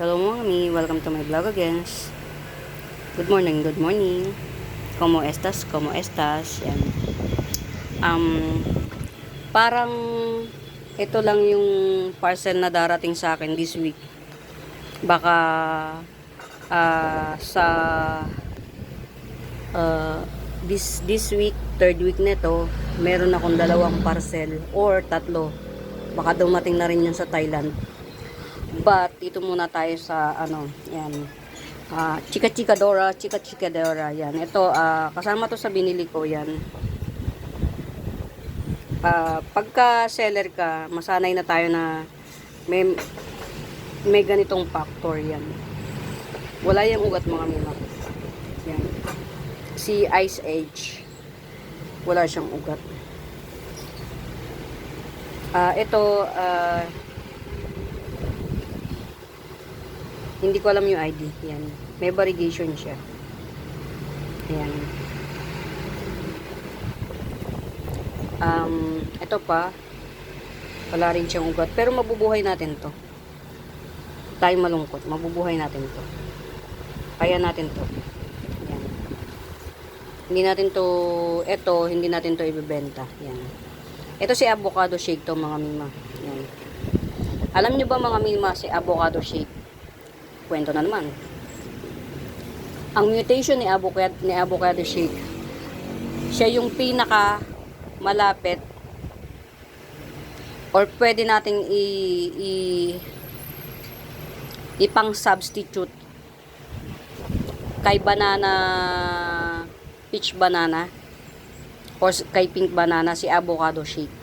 Hello mommy, welcome to my vlog again. Good morning, good morning. Como estas, como estas. Yan. Parang ito lang yung parcel na darating sa akin this week. Baka sa this week, third week nito, meron akong dalawang parcel or tatlo. Baka dumating na rin yun sa Thailand. But ito muna tayo sa yan. Chika Dora, yan. Ito kasama to sa binili ko yan. Pagka seller ka, masanay na tayo na may ganitong factor yan. Wala yung ugat mga mima. Yan. Si Ice Age. Wala siyang ugat. Ito hindi ko alam yung ID. Yan. May variegation siya. Ayan. Ito pa. Wala rin siyang ugat. Pero mabubuhay natin to. Tayo malungkot. Mabubuhay natin to. Kaya natin to. Ayan. Hindi natin to, hindi natin to ibebenta. Yan. Ito si avocado shake to mga mima. Yan. Alam nyo ba mga mima si avocado shake? Kwento na naman. Ang mutation ni avocado shake, siya yung pinaka malapit or pwede nating ipang substitute kay banana, peach banana or kay pink banana, si avocado shake.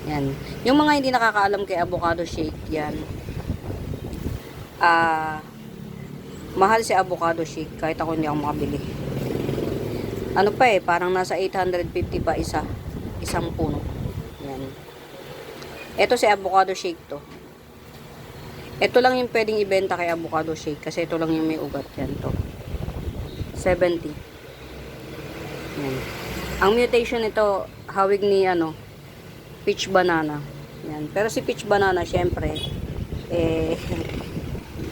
Yan. Yung mga hindi nakakaalam kay avocado shake, yan. Mahal si avocado shake kahit ako hindi ako makabili. Ano pa parang nasa 850 pa isang puno. Yan. Ito si avocado shake to. Ito lang yung pwedeng ibenta kay avocado shake kasi ito lang yung may ugat yan to. 70. Yan. Ang mutation nito hawig ni peach banana. Yan. Pero si peach banana syempre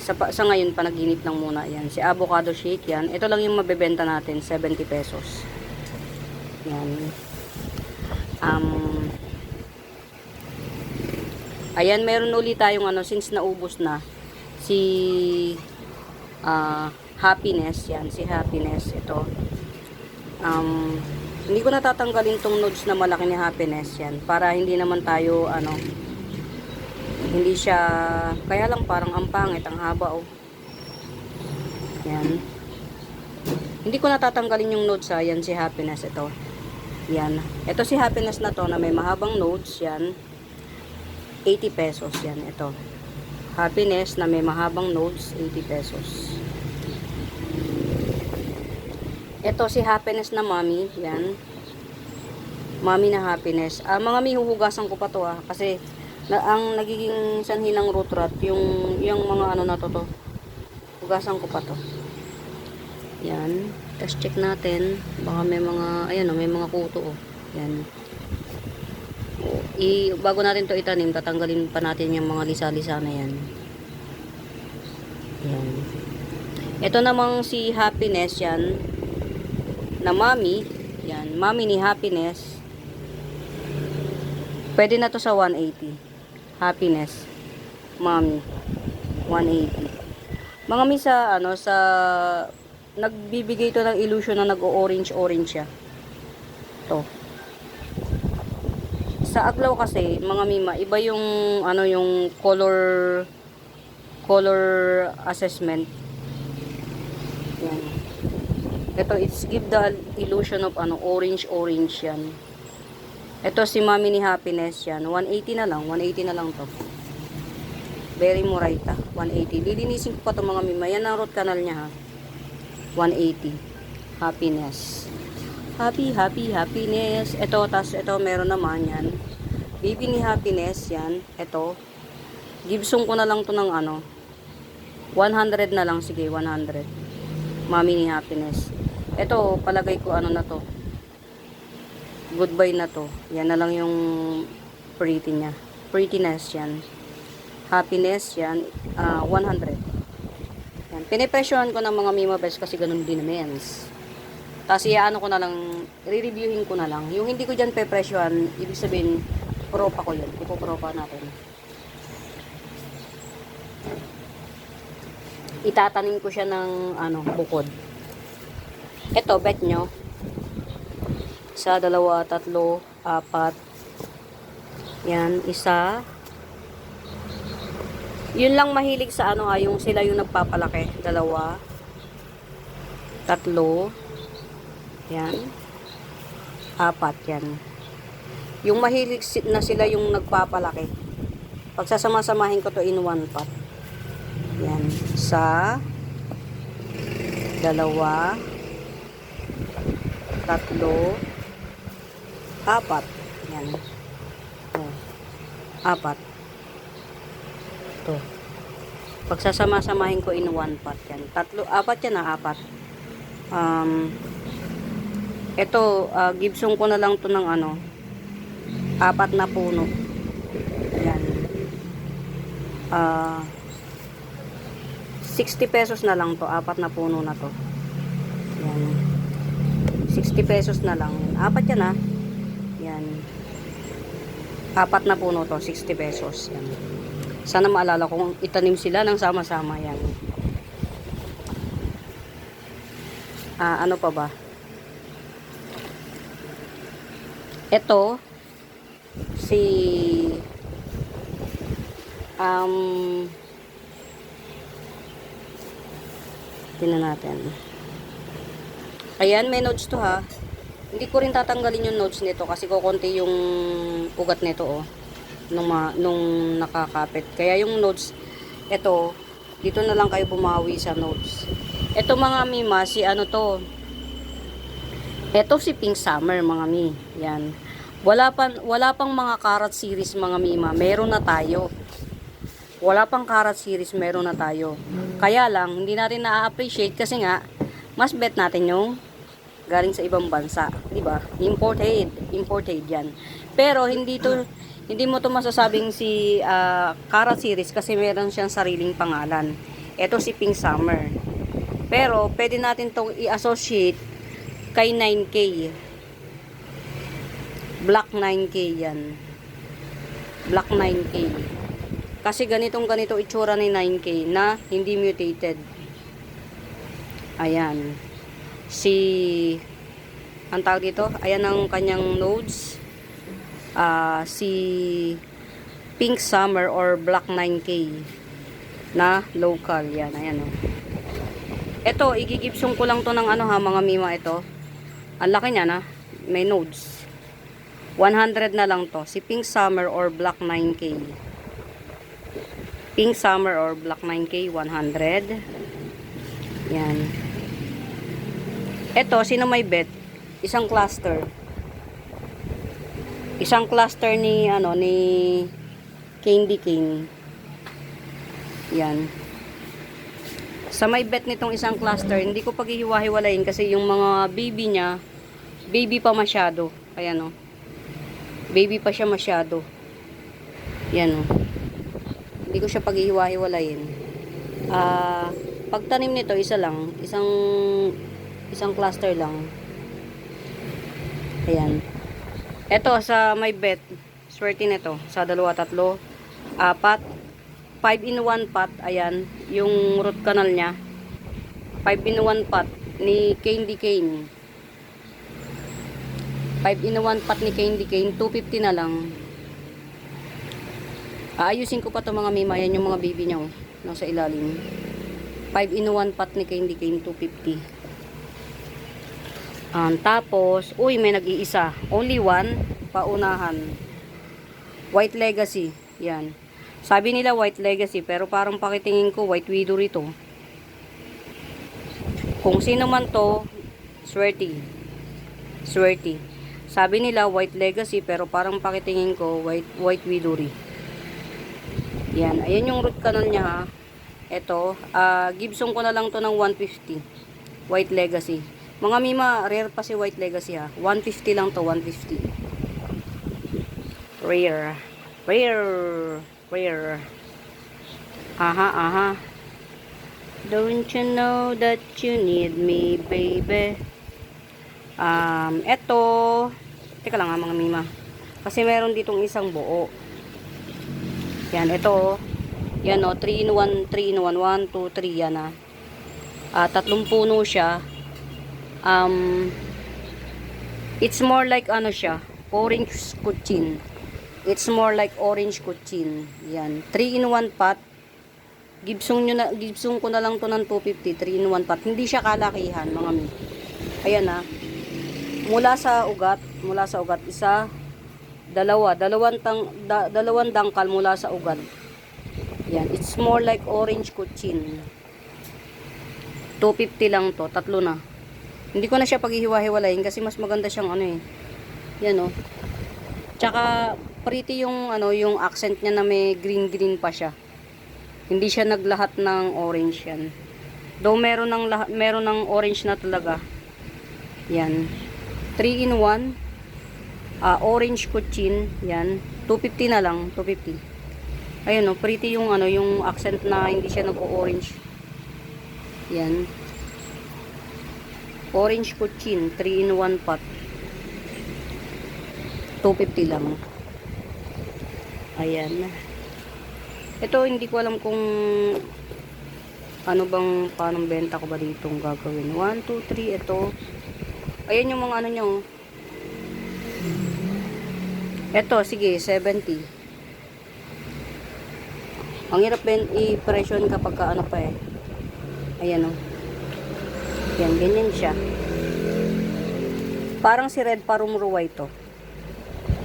sa ngayon panaginip lang muna yan. Si avocado shake yan. Ito lang yung mabebenta natin, 70 pesos. Yan. Ayan, meron ulit tayong since naubos na si happiness yan, si happiness ito. Hindi ko natatanggalin tong nodes na malaki ni happiness yan para hindi naman tayo hindi siya, kaya lang parang ang pangit, ang haba yan. Hindi ko natatanggalin yung nodes yan si happiness ito. Yan. Ito si happiness na to na may mahabang nodes yan. 80 pesos yan ito. Happiness na may mahabang nodes 80 pesos. Ito si happiness na mommy yan. Mommy na happiness. Mga may huhugasan ko pa to kasi ang nagiging sanhi ng root rot yung mga na to. Hugasan ko pa to. Yan. Tapos check natin. Baka may mga may mga kuto Yan. Bago natin to itanim, tatanggalin pa natin yung mga lisa-lisa na yan. Yan. Ito namang si happiness yan na mommy. Yan. Mommy ni happiness. Pwede na to sa 180. Happiness. Mommy. 180. Mga misa, sa nagbibigay to ng illusion na nag-orange siya. To. Sa aglaw kasi, mga mima, iba yung, yung color assessment. Yan. Ito, it's give the illusion of, orange yan. Ito si Mami ni Happiness yan. 180 na lang. 180 na lang to. Very Moraita. 180. Lilinisin ko pa to mga mima. Yan ang root canal niya 180. Happiness. Happiness. Ito, ito meron naman yan. Baby ni Happiness yan. Ito. Gibson ko na lang to ng 100 na lang. Sige, 100. Mami ni Happiness. Ito, palagay ko na to. Goodbye na to. Yan na lang yung pretty niya. Prettiness yan. Happiness, yan, 100. Yan. Pinipresyohan ko ng mga Mima Best kasi ganun din mens. Tapos iaano ko na lang, re-reviewin ko na lang. Yung hindi ko dyan pepresyohan, ibig sabihin, propa ko yun. Ipopropa natin. Itatanim ko siya ng bukod. Ito, bet nyo. 1, 2, 3, 4. Yan, isa. Yun lang mahilig sa yung sila yung nagpapalaki. 2, 3. Yan. 4, yan. Yung mahilig na sila yung nagpapalaki. Pagsasama-samahin ko to in 1 pot. Yan. 1, 2, 3, 4. Yan. 4. Ito. Pagsasama-samahin ko in 1 pot yan. 4 yan na 4. Ito, Gibson ko na lang to ng 4 na puno. Yan. 60 pesos na lang to. 4 na puno na to. Yan. 60 pesos na lang. 4 yan ha. Yan. 4 na puno to. 60 pesos. Yan. Sana maalala kong itanim sila ng sama-sama. Yan. Ano pa ba? Ito si tingnan natin. Ayan, may notes to ha. Hindi ko rin tatanggalin yung notes nito kasi kukunti yung ugat nito nung nakakapit. Kaya yung notes, ito, dito na lang kayo bumawi sa notes. Ito mga Mima, si to. Ito si Pink Summer mga Mi. Yan. Wala pang mga Karat series mga Mima. Meron na tayo. Wala pang Karat series, meron na tayo. Kaya lang, hindi natin na-appreciate kasi nga, mas bet natin yung galing sa ibang bansa. Diba? Imported yan. Pero hindi mo to masasabing si Karat series kasi meron siyang sariling pangalan. Ito si Pink Summer. Pero, pwede natin tong i-associate kay 9K. Black 9K yan. Black 9K. Kasi ganito itsura ni 9K na hindi mutated. Ayan. Ang tawag dito, ayan ang kanyang nodes. Si Pink Summer or Black 9K na local. Yan, ayan o. Ito, igigipsong ko lang to ng mga Mima ito. Ang laki niya na. May nodes. 100 na lang to. Si Pink Summer or Black 9K. Pink Summer or Black 9K, 100. Yan. Ito, sino may bet? Isang cluster. Isang cluster ni Candy Cane. Yan. Sa may bet nitong isang cluster, hindi ko paghihiwa-hiwalayin kasi yung mga baby niya, baby pa masyado. Ayan o. Baby pa siya masyado. Yan o. Hindi ko siya paghihiwa-hiwalayin. Pagtanim nito, isa lang. Isang cluster lang. Ayan. Ito, sa may bet, swerte nito. Sa 2, 3, 4. 5 in 1 pot, ayan, yung root canal niya. 5 in 1 pot ni Candy Cane. 5 in 1 pot ni Candy Cane, 250 na lang. Aayusin ko pa to mga Mima, yan yung mga baby niya nasa ilalim. 5 in 1 pot ni Candy Cane, 250. Tapos, may nag-iisa. Only one, paunahan. White Legacy, yan. Sabi nila White Legacy, pero parang pakitingin ko White Widow rito. Kung sino man to, swerte. Sabi nila White Legacy, pero parang pakitingin ko White Widow rin. Yan, ayan yung root canal niya ha. Ito, Gibson ko na lang to ng 150. White Legacy. Mga Mima, rare pa si White Legacy ha. 150 lang to, 150. Rare. Aha, aha. Don't you know that you need me, baby? Eto. Teka lang mga mima. Kasi meron ditong isang buo. Yan, ito. Yan o, 3 in 1, 3 in 1, 1, 2, 3, yan ah. Tatlong puno siya. It's more like ano siya, orange kuchin. It's more like orange kuchin. Yan, 3 in 1 pot. Gibsong ko na lang to ng 250, 3 in 1 pot. Hindi siya kalakihan, mga mi. Ayan na. Mula sa ugat, isa, dalawang dangkal mula sa ugat. Yan, it's more like orange kuchin. 250 lang to, tatlo na. Hindi ko na siya paghihiwa-hiwalayin kasi mas maganda siyang ano eh. Yan oh. Tsaka pretty yung ano, yung accent niya na may green pa siya. Hindi siya naglahat ng orange yan. Though meron ng orange na talaga. Yan. 3 in 1. Orange kuchin. Yan. 250 na lang. 250. Ayun oh, pretty yung ano, yung accent na hindi siya nag-orange. Yan. Orange kuchin. 3 in 1 pot. 250 lang. Ayan. Ito, hindi ko alam kung ano bang, paano benta ko ba dito gagawin. 1, 2, 3, ito. Ayan yung mga ano nyo. Ito, sige, 70. Ang hirap din i-presyon kapag ka ano pa eh. Ayan o. Yan, ganyan siya. Parang si Red Parum Ruway to.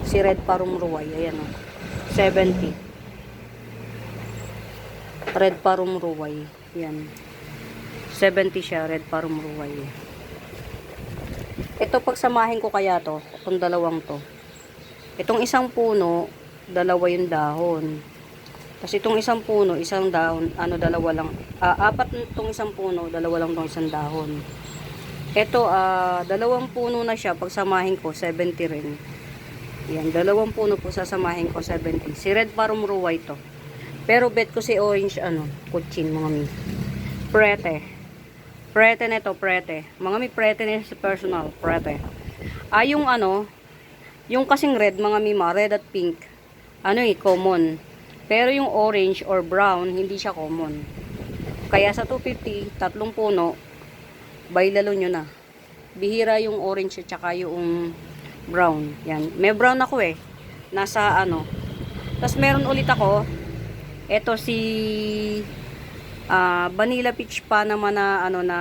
Si Red Parum Ruway. Ayan o. 70. Red Parum Ruway. Yan. 70 siya, Red Parum Ruway. Ito pagsamahin ko kaya to, itong dalawang to. Itong isang puno, dalawa yung dahon. Kasi itong isang puno, isang dahon, ano, dalawa lang. Apat itong isang puno, dalawa lang itong isang dahon. Ito, dalawang puno na siya, pagsamahin ko, 70 rin. Yan, dalawang puno po sasamahin ko, 70. Si Red Parum Ruway to. Pero bet ko si orange ano, kuchin mga mi. Prete. Prete nito, prete. Mga mi prete nito sa personal, prete. Yung ano, yung kasing red mga mi red at pink. Ano eh, common. Pero yung orange or brown, hindi siya common. Kaya sa 250, tatlong puno, bailalo nyo na. Bihira yung orange at saka yung brown. Yan. May brown ako eh. Nasa ano. Tapos meron ulit ako. Ito si Vanilla Peach pa naman na ano na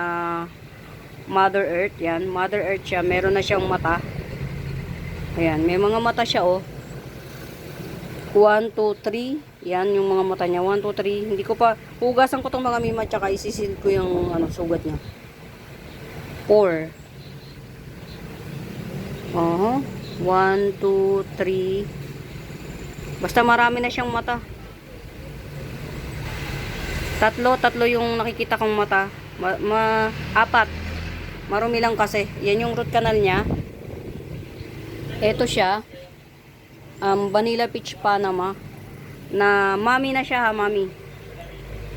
Mother Earth. Yan, Mother Earth siya. Meron na siyang mata. Ayan, may mga mata siya oh. 1, 2, 3. Yan yung mga mata niya. 1, 2, 3. Hindi ko pa hugasan ko tong mga mima tsaka isisil ko yung ano sugat niya. 4. 1, 2, 3. Basta marami na siyang mata. Tatlo yung nakikita kong mata. Apat. Marumi lang kasi. Yan yung root canal niya. Ito siya. Vanilla Peach Panama. Na mami na siya ha, mami.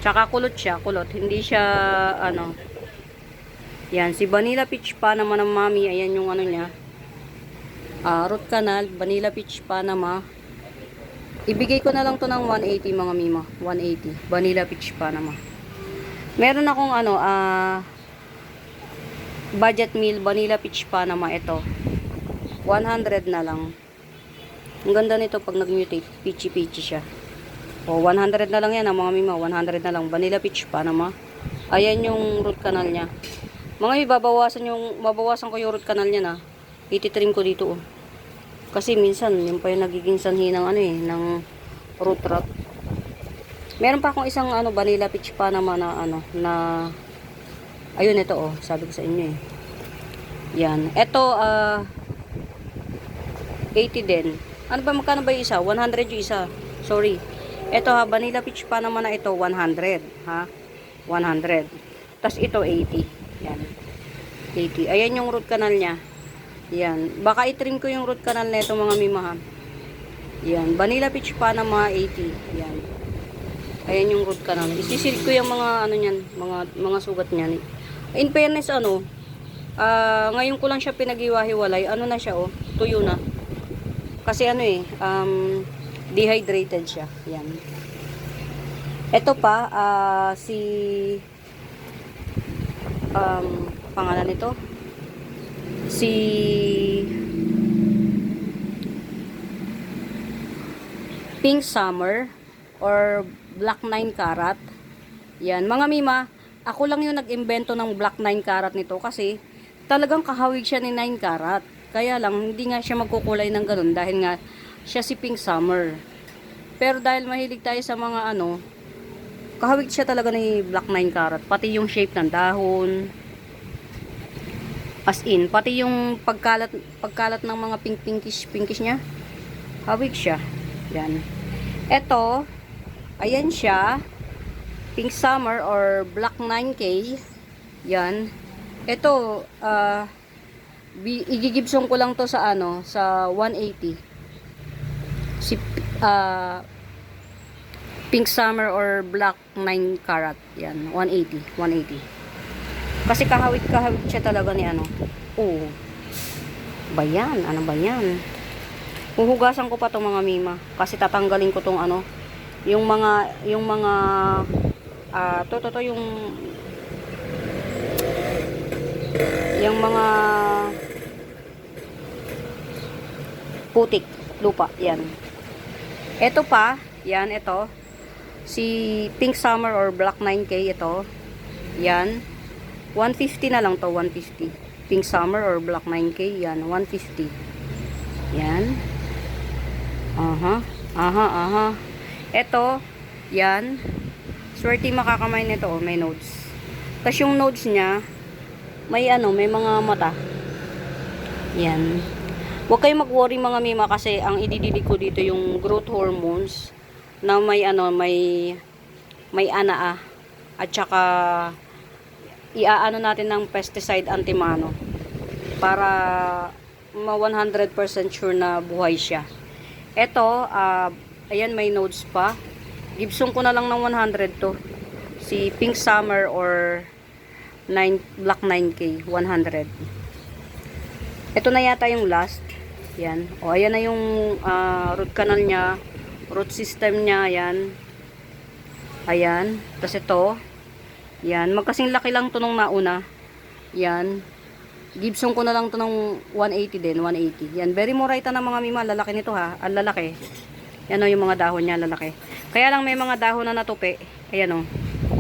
Tsaka kulot siya, kulot. Hindi siya, ano. Yan, si Vanilla Peach Panama ng mami. Ayan yung ano niya. Root canal, Vanilla Peach Panama. Ibigay ko na lang to ng 180 mga mima. 180. Vanilla Peach Panama. Meron akong ano, budget meal Vanilla Peach Panama. Ito. 100 na lang. Ang ganda nito pag nag-mutate. Peachy siya. O, 100 na lang yan mga mima. 100 na lang. Vanilla Peach Panama. Ayan yung root canal niya. Mga babawasan ko yung root canal niya na. Ititrim ko dito oh. Kasi minsan, yung pa yung nagiging sanhi ng ano eh, ng root rot. Meron pa akong isang ano, Vanilla Peach Panama na ano, na, ayun ito oh, sabi ko sa inyo eh. Yan. Ito, 80 din. Ano ba, magkano ba yung isa? 100 yung isa. Sorry. Ito ha, Vanilla Peach Panama na ito, 100. Ha? 100. Tapos ito, 80. Yan. 80. Ayan yung root canal niya. Yan. Baka i-trim ko yung root canal nito mga mimahan. Yan. Vanilla Peach Panama 80. Yan. Ayan yung root canal. Isisil ko yung mga ano niyan, mga sugat niyan. In fairness ngayon ko lang siya pinaghiwa-hiwalay. Ano na siya tuyo na. Kasi dehydrated siya. Yan. Ito pa si pangalan nito si Pink Summer or Black 9 Carat. Yan, mga mima, ako lang yung nag-imbento ng Black 9 Carat nito kasi talagang kahawig siya ni 9 Carat. Kaya lang, hindi nga siya magkukulay ng ganun dahil nga siya si Pink Summer. Pero dahil mahilig tayo sa mga kahawig siya talaga ni Black 9 Carat. Pati yung shape ng dahon. As in, pati yung pagkalat ng mga pinkish niya. Hawig siya. Yan. Ito, ayan siya. Pink Summer or Black 9K. Yan. Ito, igigibsong ko lang to sa sa 180. Si Pink Summer or Black 9 Carat. Yan, 180. Kasi kahawig siya talaga ni Oh. Bayan, ano ba yan? Huhugasan ko pa tong mga mima kasi tatanggalin ko tong yung mga yung mga putik lupa yan. Ito pa, yan ito. Si Pink Summer or Black 9K ito. Yan. 150 na lang to, 150. Pink Summer or Black 9K yan, 150. Yan. Aha. Ito, yan. Swerte makakamay nito, may nodes. Tapos yung nodes niya, may mga mata. Yan. Huwag kayong mag-worry mga mima kasi ang ididilig ko dito yung growth hormones na may may anaa at saka iaano natin ng pesticide antimano para 100% sure na buhay siya. Ito, ayan may nodes pa. Gibson ko na lang ng 100 to. Si Pink Summer or Black 9K, 100. Ito na yata yung last. Yan. O, ayan na yung root canal niya. Root system niya, ayan. Ayan. Tapos ito. Yan. Magkasing laki lang to nung nauna. Yan. Gibson ko na lang to ng 180 din, 180. Yan, very moraita na mga mima, lalaki nito ha, ang lalaki. Yan yung mga dahon niya, lalaki. Kaya lang may mga dahon na natupi. Ayan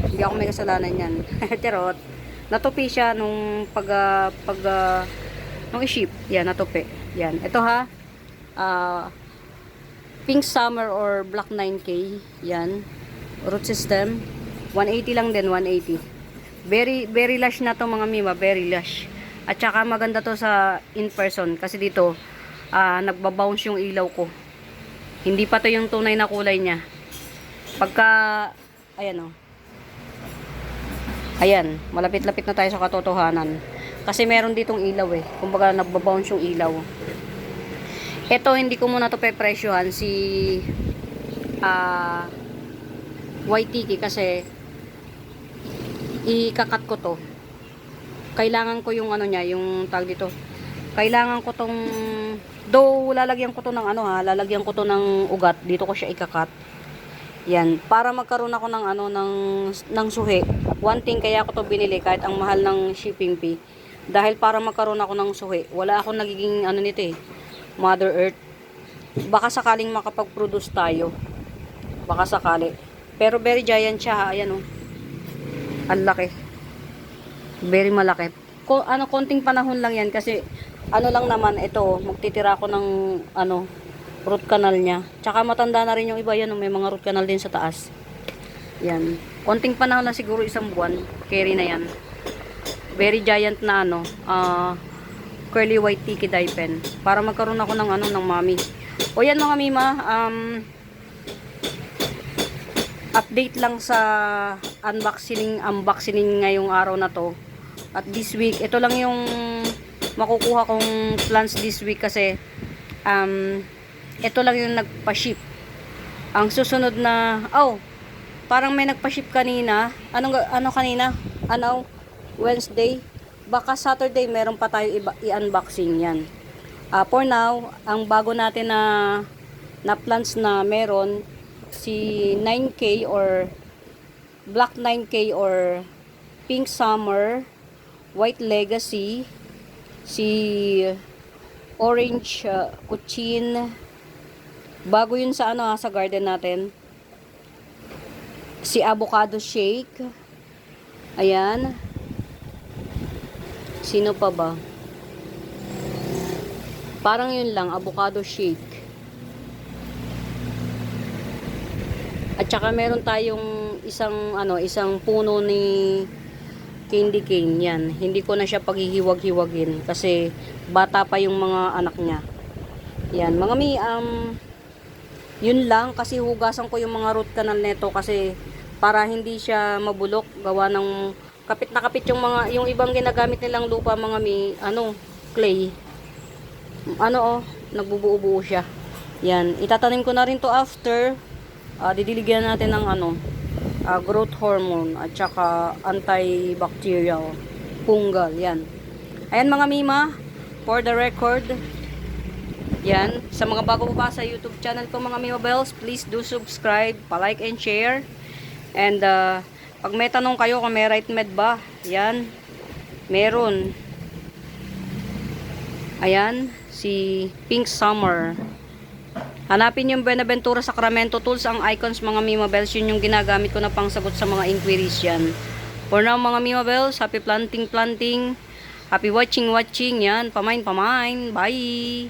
hindi ako may kasalanan yan. Charot. Natupi siya nung nung i-ship. Yan, natupi. Yan, ito ha. Pink Summer or Black 9K. Yan. Root system. 180 lang din, 180. Very lush na to mga mima, very lush. At saka maganda to sa in person kasi dito nagbabounce yung ilaw ko. Hindi pa to yung tunay na kulay niya. Pagka ayan ayan, malapit-lapit na tayo sa katotohanan. Kasi meron ditong ilaw kumbaga nagbabounce yung ilaw. Ito hindi ko muna to pe-presyohan si YTK kasi ikakat ko to. Kailangan ko yung niya, yung tag dito. Kailangan ko tong lalagyan ko to ng lalagyan ko to ng ugat. Dito ko siya ikakat. Yan, para magkaroon ako ng ng suhi. One thing kaya ko to binili kahit ang mahal ng shipping fee. Dahil para magkaroon ako ng suhi. Wala akong nagiging nito Mother Earth. Baka sakaling makapag-produce tayo. Baka sakali. Pero very giant siya, ayan Ang laki. Very malaki. Konting panahon lang yan kasi lang naman ito, magtitira ako ng root canal niya. Tsaka matanda na rin yung iba yan, may mga root canal din sa taas. Yan. Konting panahon lang siguro, isang buwan. Carry na yan. Very giant na curly white tiki dye pen para magkaroon ako ng ng mami. O yan mga mima, update lang sa unboxing ngayong araw na to. At this week, ito lang yung makukuha kong plants this week kasi ito lang yung nagpa-ship. Ang susunod na parang may nagpa-ship kanina. Ano kanina? Ano? Wednesday. Baka Saturday meron pa tayo i-unboxing yan. For now, ang bago natin na plants na meron, si 9K or Black 9K or Pink Summer, White Legacy, si Orange Kuchin, bago yun sa sa garden natin. Si Avocado Shake. Ayan. Sino pa ba? Parang yun lang, Avocado Shake. At saka meron tayong isang puno ni candy cane yan. Hindi ko na siya paghihiwag-hiwagin kasi bata pa yung mga anak niya. Yan, mga yun lang kasi hugasan ko yung mga root canal neto kasi para hindi siya mabulok, gawa ng kapit na kapit yung ibang ginagamit nilang lupa, mga clay. Nagbubuo-buo siya. Yan, itatanim ko na rin to after. Didiligyan natin ng growth hormone at saka antibacterial fungal. Yan. Ayan mga mima, for the record. Yan, sa mga bago pa sa YouTube channel ko mga Mima Bells, please do subscribe, pa-like and share. And pag may tanong kayo kung may right med ba, yan, meron. Ayan, si Pink Summer. Hanapin yung Buenaventura Sacramento Tools, ang icons mga Mima Bells, yun yung ginagamit ko na pang sagot sa mga inquiries yan. For now mga Mima Bells, happy planting, happy watching, yan, pamain, bye!